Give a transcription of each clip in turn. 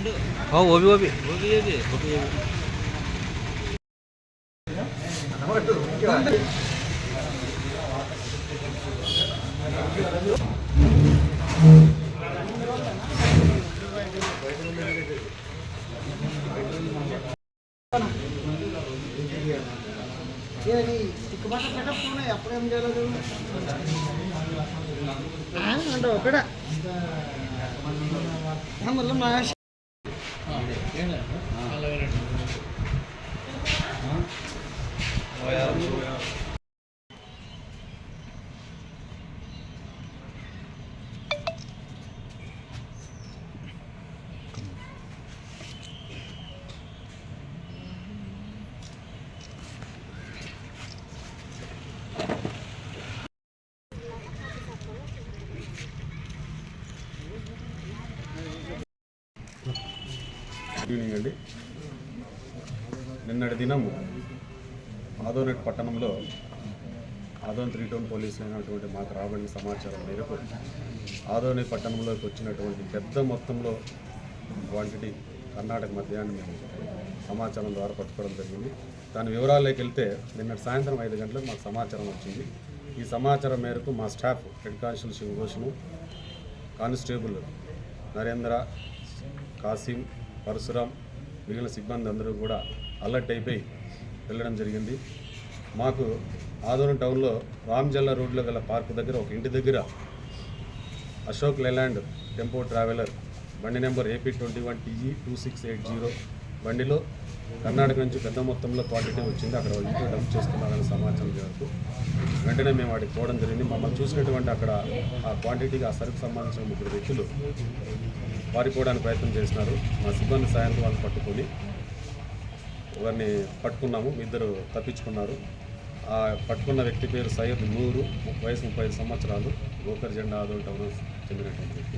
वो भी ఈవినింగ్ అండి. నిన్నటి దినము ఆదోనెట్ పట్టణంలో ఆదోన్ 3 టౌన్ పోలీసు అయినటువంటి మాకు రాబడిన సమాచారం మేరకు ఆదోనెట్ పట్టణంలోకి వచ్చినటువంటి పెద్ద మొత్తంలో క్వాంటిటీ కర్ణాటక మద్యాన్ని మేము సమాచారం ద్వారా పట్టుకోవడం జరిగింది. దాని వివరాల్లోకి వెళ్తే నిన్నటి సాయంత్రం 5 గంటలకు మాకు సమాచారం వచ్చింది. ఈ సమాచారం మేరకు మా staff head constable Shivabhushan, constable Narendra, Kasim, Parashuram, మిగిలిన సిబ్బంది అందరూ కూడా అలర్ట్ అయిపోయి వెళ్ళడం జరిగింది. మాకు ఆదోన్ టౌన్లో రామ్జల్లా రోడ్లో గల పార్క్ దగ్గర ఒక ఇంటి దగ్గర అశోక్ లేలాండ్ టెంపో ట్రావెలర్ బండి నెంబర్ AP21 TG 2680 బండిలో కర్ణాటక నుంచి పెద్ద మొత్తంలో క్వాంటిటీ వచ్చింది. అక్కడ ఇంట్లో డంప్ చేస్తున్నారని సమాచారం మేరకు వెంటనే మేము వాటికి పోవడం జరిగింది. మమ్మల్ని చూసినటువంటి అక్కడ ఆ క్వాంటిటీకి ఆ సరుకు సంబంధించిన 3 వ్యక్తులు పారిపోవడానికి ప్రయత్నం చేసినారు. మా సిబ్బంది సాయంతో వాళ్ళు పట్టుకొని వారిని పట్టుకున్నాము. 2 తప్పించుకున్నారు. ఆ పట్టుకున్న వ్యక్తి పేరు సయ్యద్ నూరు, వయసు 35 సంవత్సరాలు, గోకర్ జెండా ఆదోన్ టౌన్ చెందినటువంటి వ్యక్తి.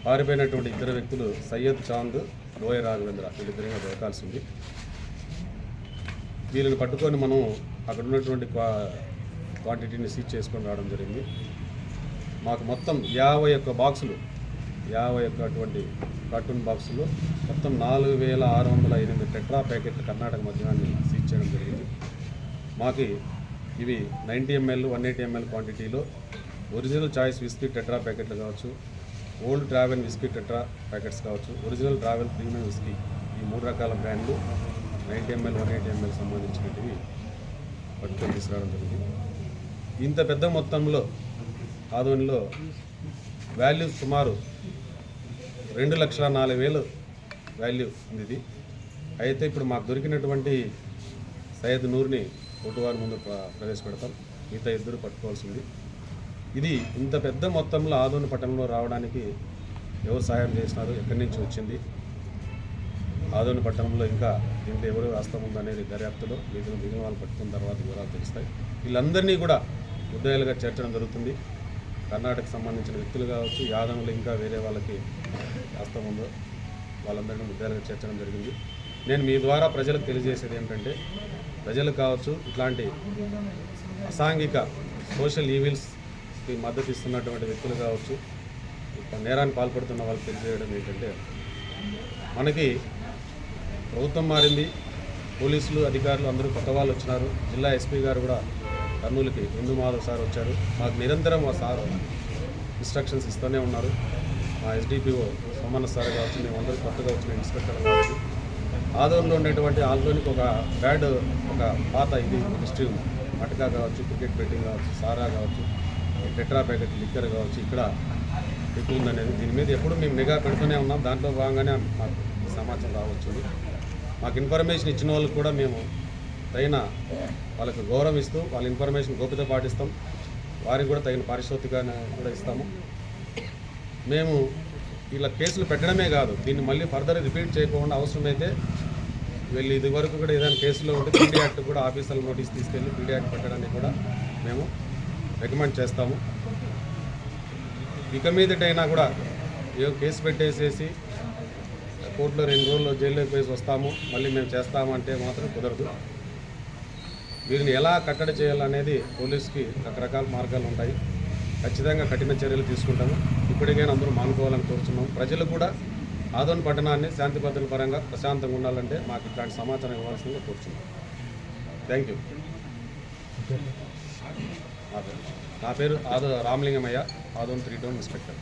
పారిపోయినటువంటి 2 వ్యక్తులు సయ్యద్ చాంద్, లోయ రాఘవేంద్ర, వీళ్ళిద్దరిగా దొరకాల్సింది. వీళ్ళని పట్టుకొని మనం అక్కడ ఉన్నటువంటి క్వాంటిటీని సీజ్ చేసుకొని రావడం జరిగింది. మాకు మొత్తం 51 బాక్సులు, 51 అటువంటి కార్టూన్ బాక్సులు మొత్తం 4608 టెట్రా ప్యాకెట్ల కర్ణాటక మద్యాన్ని సీజ్ చేయడం జరిగింది. మాకు ఇవి 90 ml 180 ml క్వాంటిటీలో ఒరిజినల్ చాయిస్ విస్కీ టెట్రా ప్యాకెట్లు కావచ్చు, old travel whisky tetra packets కావచ్చు, ఒరిజినల్ ట్రావెల్ ప్రీమియం విస్కీ, ఈ 3 రకాల బ్రాండ్లు 90 ml 180 ml సంబంధించినవి పట్టుకొని తీసుకురావడం జరిగింది. ఇంత పెద్ద మొత్తంలో ఆదోన్లో వాల్యూ సుమారు 2,04,000 వాల్యూ ఉంది ఇది. అయితే ఇప్పుడు మాకు దొరికినటువంటి సయ్యద్ నూర్ని కోర్టువారి ముందు ప్రవేశపెడతాం. మిగతా 2 పట్టుకోవాల్సింది. ఇది ఇంత పెద్ద మొత్తంలో ఆదోన్ పట్టణంలో రావడానికి ఎవరు సహాయం చేసినారు, ఎక్కడి నుంచి వచ్చింది, ఆదోన్ పట్టణంలో ఇంకా దీంట్లో ఎవరు హస్తం ఉందనేది దర్యాప్తులో మిగిలిన వాళ్ళు పట్టుకున్న తర్వాత వివరాలు తెలుస్తాయి. వీళ్ళందరినీ కూడా ముద్దాయిలుగా చేర్చడం జరుగుతుంది. కర్ణాటకకు సంబంధించిన వ్యక్తులు కావచ్చు, యాదవులు ఇంకా వేరే వాళ్ళకి హస్తం ఉందో వాళ్ళందరినీ ముద్దాయిలుగా చేర్చడం జరిగింది. నేను మీ ద్వారా ప్రజలకు తెలియజేసేది ఏంటంటే, ప్రజలు కావచ్చు, ఇట్లాంటి అసాంఘిక సోషల్ ఈవిల్స్కి మద్దతు ఇస్తున్నటువంటి వ్యక్తులు కావచ్చు, నేరానికి పాల్పడుతున్న వాళ్ళకి తెలియజేయడం ఏంటంటే, మనకి ప్రభుత్వం మారింది, పోలీసులు అధికారులు అందరూ కొత్త వాళ్ళు వచ్చినారు. జిల్లా SP గారు కూడా కర్నూలుకి హిందూ మాధవ్ సార్ వచ్చారు. మాకు నిరంతరం ఆ సార్ ఇన్స్ట్రక్షన్స్ ఇస్తూనే ఉన్నారు. మా SDPO సోమన్న సార్ కావచ్చు, మేము అందరూ కొత్తగా వచ్చిన ఇన్స్పెక్టర్ కావచ్చు, ఆదోన్లో ఉండేటువంటి ఆల్లోనికి ఒక పాత ఇది హిస్టరీ ఉంది. మటకా కావచ్చు, క్రికెట్ బెట్టింగ్ కావచ్చు, సారా కావచ్చు, టెట్రా ప్యాకెట్ లిక్కర్ కావచ్చు, ఇక్కడ ఎక్కువ ఉందనేది దీని మీద ఎప్పుడు మేము నిఘా పెడుతూనే ఉన్నాం. దాంట్లో భాగంగానే మాకు సమాచారం రావచ్చు. మాకు ఇన్ఫర్మేషన్ ఇచ్చిన వాళ్ళకి కూడా మేము తగిన వాళ్ళకు గౌరవం ఇస్తూ వాళ్ళ ఇన్ఫర్మేషన్ గోప్యత పాటిస్తాం. వారికి కూడా తగిన పారితోషికాన్ని కూడా ఇస్తాము. మేము ఇలా కేసులు పెట్టడమే కాదు, దీన్ని మళ్ళీ ఫర్దర్ రిపీట్ చేయకుండా అవసరమైతే వెళ్ళి ఇది వరకు కూడా ఏదైనా కేసులో ఉంటే PD యాక్ట్ కూడా ఆఫీసర్ల నోటీస్ తీసుకెళ్ళి PD యాక్ట్ పెట్టడానికి కూడా మేము రికమెండ్ చేస్తాము. ఇక మీదటైనా కూడా ఏదో కేసు పెట్టేసేసి కోర్టులో 2 రోజుల్లో జైల్లోకి వేసి వస్తాము మళ్ళీ మేము చేస్తాము అంటే మాత్రం కుదరదు. వీరిని ఎలా కట్టడి చేయాలనేది పోలీసుకి రకరకాల మార్గాలు ఉంటాయి. ఖచ్చితంగా కఠిన చర్యలు తీసుకుంటాము. ఇప్పటికైనా అందరూ మానుకోవాలని కోరుతున్నాం. ప్రజలు కూడా ఆదోని పట్టణాన్ని శాంతి భద్రతల పరంగా ప్రశాంతంగా ఉండాలంటే మాకు ఇట్లాంటి సమాచారం ఇవ్వాల్సిందిగా కోరుతున్నాం. Thank you. నా పేరు రామలింగమయ్య, ఆదోని 3 టౌన్ ఇన్స్పెక్టర్.